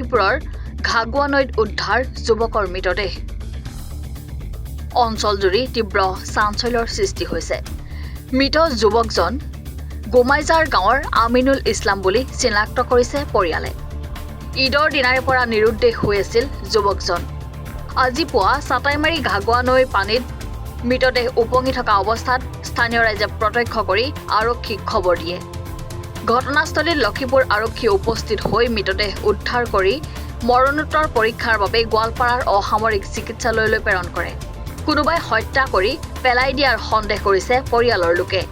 লক্ষীপুৰৰ ঘাগুৱা নৈত উদ্ধাৰ যুৱকৰ মৃতদেহ অঞ্চলজুৰি তীব্ৰ চাঞ্চল্যৰ সৃষ্টি হৈছে মৃত যুৱকজন গোমাইজাৰ গাঁৱৰ আমিনুল ইছলাম বুলি চিনাক্ত কৰিছে পৰিয়ালে ঈদৰ দিনাৰে পৰা নিৰুদ্দেশ হৈ আছিল যুৱকজন আজি পুৱা চাটাইমাৰী ঘাগুৱা নৈৰ পানীত মৃতদেহ উপঙি থকা অৱস্থাত স্থানীয় ৰাইজে প্ৰত্যক্ষ কৰি আৰক্ষীক খবৰ দিয়ে ঘটনাস্থলীত লক্ষীপুৰ আৰক্ষী উপস্থিত হৈ মৃতদেহ উদ্ধাৰ কৰি মৰণোত্তৰ পৰীক্ষাৰ বাবে গোৱালপাৰাৰ অসামৰিক চিকিৎসালয়লৈ প্ৰেৰণ কৰে কোনোবাই হত্যা কৰি পেলাই দিয়াৰ সন্দেহ কৰিছে পৰিয়ালৰ লোকে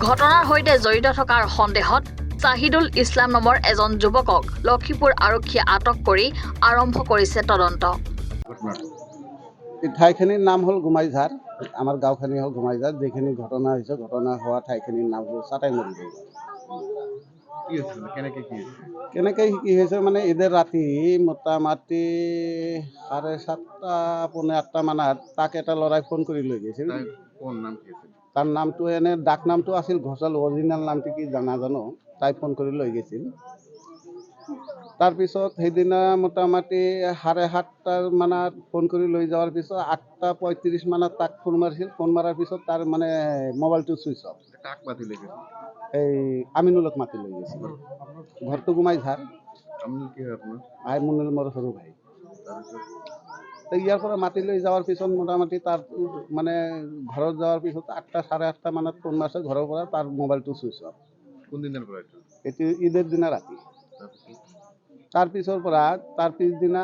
ঘটনাৰ সৈতে জড়িত থকাৰ সন্দেহত চাহিদুল ইছলাম নামৰ এজন যুৱকক লক্ষীপুৰ আৰক্ষীয়ে আটক কৰি আৰম্ভ কৰিছে তদন্ত ঠাইখিনিৰ নাম হ'ল গোমাইঝাৰ আমাৰ গাঁওখিনি হ'ল গোমাইঝাৰ যিখিনি ঘটনা হৈছে ঘটনা হোৱা ঠাইখিনিৰ নাম হ'ল চাটাইমাৰী কেনেকৈ কি হৈছে মানে ঈদৰ ৰাতি মোটামুটি 7:30 পৌনে 8টা মানত তাক এটা ল'ৰাই ফোন কৰি লৈ গৈছিল তাৰ নামটো এনে ডাক নামটো আছিল ঘোষাল অৰিজিনেল নামটো কি নাজানো তাই ফোন কৰি লৈ গৈছিল তাৰপিছত সেইদিনা মোটামুটি 7:30 মানত ফোন কৰি লৈ যোৱাৰ পিছত 8:35 মানত তাক ফোন মাৰিছিল ফোন মৰাৰ পিছত তাৰ মানে মোবাইলটো চুইচ অফ এই আমিনুলক মাতি লৈ গৈছিল ঘৰটো গোমাইঝাৰ আমিনুল মোৰ সৰু ভাই ইয়াৰ পৰা মাতি লৈ যোৱাৰ পিছত মোটামুটি তাৰ মানে ঘৰত যোৱাৰ পিছত 8:30 মানত ফোন মাৰিছে ঘৰৰ পৰা তাৰ মোবাইলটো চুইচ অফ কোনদিনৰ পৰা এইটো ঈদৰ দিনা ৰাতি তাৰ পিছদিনা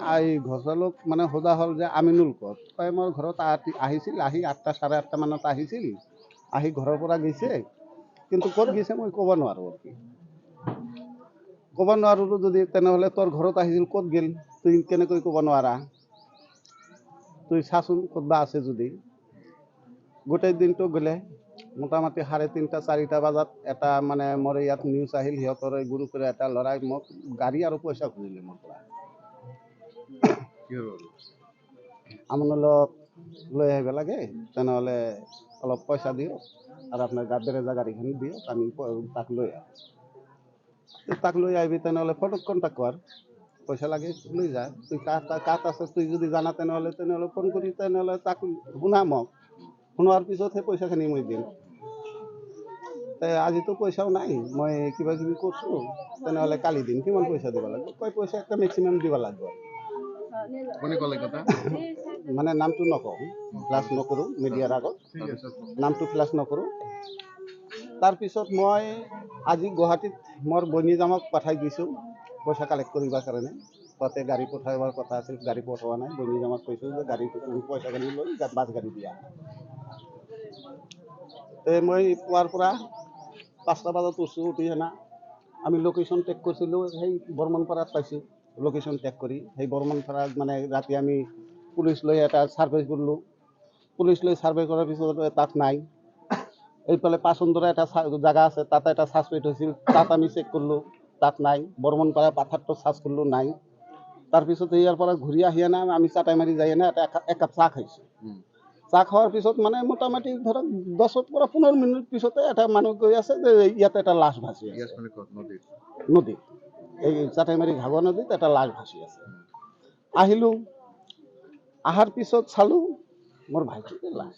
ঘোষালক মানে সোধা হ'ল যে আমিনুল ক'ত কয় মোৰ ঘৰত আহিছিল আহি 8:30 মানত আহিছিল আহি ঘৰৰ পৰা গৈছে কিন্তু ক'ত গৈছে মই ক'ব নোৱাৰোঁ যদি তেনেহ'লে তোৰ ঘৰত আহিছিল ক'ত গ'ল তুই কেনেকৈ ক'ব নোৱাৰা তুই চাচোন ক'তবা আছে যদি গোটেই দিনটো গ'লে মোটামুটি 3:30 4টা বজাত এটা মানে মোৰ ইয়াত নিউজ আহিল সিহঁতৰ গ্ৰুপৰ এটা ল'ৰাই মোক গাড়ী আৰু পইচা খুজিলে মোৰ পৰা আমনলক লৈ আহিব লাগে তেনেহ'লে অলপ পইচা দিয়ক আৰু আপোনাৰ গাড়ীৰ গাড়ীখিনি দিয়ক আমি তাক লৈ আহোঁ তাক লৈ আহিবি তেনেহ'লে ফটোক কণ্টেক্ট কৰ পইচা লাগে লৈ যা তুই কাত আছে তুই যদি জানা তেনেহ'লে ফোন কৰি তেনেহ'লে তাক শুনা মোক শুনোৱাৰ পিছত সেই পইচাখিনি মই দিম আজিতো পইচাও নাই মই কিবা কিবি কৰিছোঁ তেনেহ'লে কালি দিম কিমান পইচা দিব লাগিব কয় পইচা একটা মেক্সিমাম দিব লাগিব মানে নামটো নকওঁ ফ্লাছ নকৰোঁ মিডিয়াৰ আগত নামটো ফ্লাছ নকৰোঁ তাৰপিছত মই আজি গুৱাহাটীত মোৰ বৈনীজামক পঠাই দিছোঁ পইচা কালেক্ট কৰিবৰ কাৰণে তাতে গাড়ী পঠাবৰ কথা আছিল গাড়ী পঠোৱা নাই বৈনীজামক কৈছোঁ যে গাড়ী পইচাখিনি লৈ বাছ গাড়ী দিয়া মই পুৱাৰ পৰা 5টা বজাত উঠি হেনা আমি লোকেশ্যন টেক কৰিছিলোঁ সেই বৰ্মনপাৰাত পাইছোঁ লোকেশ্যন টেক কৰি সেই বৰ্মনপাৰাত মানে ৰাতি আমি পুলিচ লৈ এটা ছাৰ্ভে কৰিলোঁ পুলিচ লৈ ছাৰ্ভে কৰাৰ পিছত তাত নাই এইফালে পাচন্দৰা এটা জাগা আছে তাত এটা ছাছপেক্ট হৈছিল তাত আমি চেক কৰিলোঁ তাত নাই বৰ্মনপাৰা পাথাৰটো ছাৰ্চ কৰিলোঁ নাই তাৰপিছত ইয়াৰ পৰা ঘূৰি আহি না আমি চাটাইমাৰি যাই না একাপ চাহ খাইছোঁ চাহ খোৱাৰ পিছত মানে মোটামুটি ধৰক 10 পৰা 15 মিনিট পিছতে এটা মানুহ কৈ আছে যে ইয়াতে এটা লাশ ভাসি আছে নদীত এই চাটাইমাৰী ঘাগুৱা নদীত এটা লাশ ভাসি আছে আহিলোঁ আহাৰ পিছত চালোঁ মোৰ ভাইটিৰ লাশ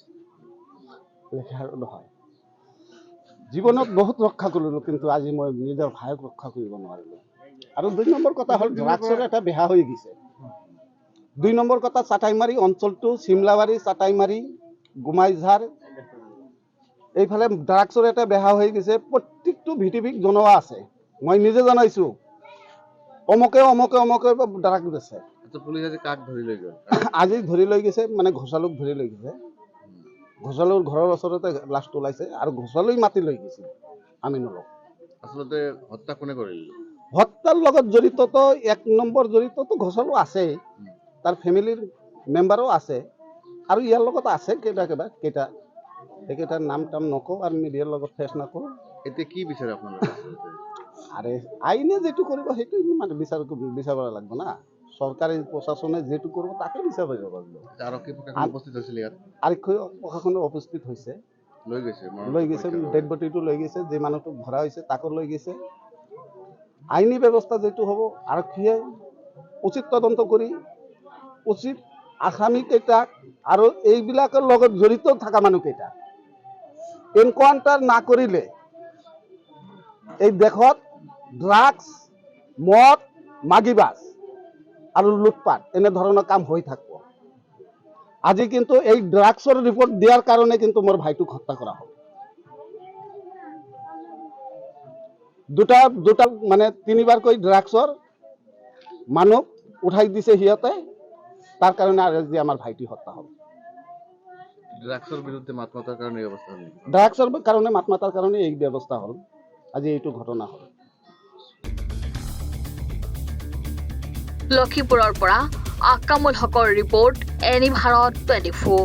লেখাৰ নহয় জীৱনত বহুত ৰক্ষা কৰিলোঁ কিন্তু আজি মই নিজৰ ভাইক ৰক্ষা কৰিব নোৱাৰিলোঁ আৰু 2 নম্বৰ কথা হ'ল ড্ৰাগছৰ এটা বেহা হৈ গৈছে 2 নম্বৰ কথা চাটাইমাৰী অঞ্চলটো চিমলাবাৰী চাটাইমাৰী গোমাইঝাৰ এইফালে ড্ৰাগছৰ এটা বেহা হৈ গৈছে প্ৰত্যেকটো ভিটিভিক জনোৱা আছে মই নিজে জনাইছোঁ অমুকে ড্ৰাগ বেচে আজি ধৰি লৈ গৈছে মানে ঘোষালক ধৰি লৈ গৈছে ঘোষালৰ ঘৰৰ ওচৰতে লাশটো ওলাইছে আৰু ঘোষালৈ মাতি লৈ গৈছিল আমিনুলক আচলতে হত্যা কোনে কৰিল হত্যাৰ লগত জড়িততো 1 নম্বৰ জড়িততো ঘোষালো আছে তাৰ ফেমিলিৰ মেম্বাৰো আছে আৰু ইয়াৰ লগত আছে কেইটাৰ নাম নকওঁ আৰু মিডিয়াৰ লগত ফেচ নকৰোঁ এতিয়া কি বিচাৰে আপোনালোকে আৰে আইনে যেটো কৰিব সেইটো মানে বিচাৰিব লাগিব না চৰকাৰী প্ৰশাসনে যেটো কৰিব তাকে বিচাৰিব লাগিব আৰক্ষী প্ৰশাসন উপস্থিত হৈছিল ইয়াত আৰক্ষী প্ৰশাসন উপস্থিত হৈছে লৈ গৈছে ডেড বডিটো লৈ গৈছে যে মানুহটো ধৰা হৈছে তাকো লৈ গৈছে আইনী ব্যৱস্থা যেটো হ'ব আৰক্ষীয়ে উচিত তদন্ত কৰি উচিত আসামীকেইটাক আৰু এইবিলাকৰ লগত জড়িত থকা মানুহকেইটা এনকাউণ্টাৰ নকৰিলে এই দেশত ড্ৰাগছ মদ মাগিবাজ আৰু লুটপাট এনেধৰণৰ কাম হৈ থাকিব। আজি কিন্তু এই ড্ৰাগছৰ ৰিপৰ্ট দিয়াৰ কাৰণে কিন্তু মোৰ ভাইটোক হত্যা কৰা হ'ল। দুটা মানে 3বাৰকৈ ড্ৰাগছৰ মানুহ উঠাই দিছে সিহঁতে, তাৰ কাৰণে আজি আমাৰ ভাইটি হত্যা হ'ল। ড্ৰাগছৰ বিৰুদ্ধে মাত মাতাৰ কাৰণে এই অৱস্থা হ'ল। ড্ৰাগছৰ কাৰণে মাত মাতাৰ কাৰণে এই ব্যৱস্থা হ'ল, আজি এইটো ঘটনা হ'ল। লখিমপুৰৰ পৰা আকামুল হকৰ ৰিপৰ্ট, এনি ভাৰত 24।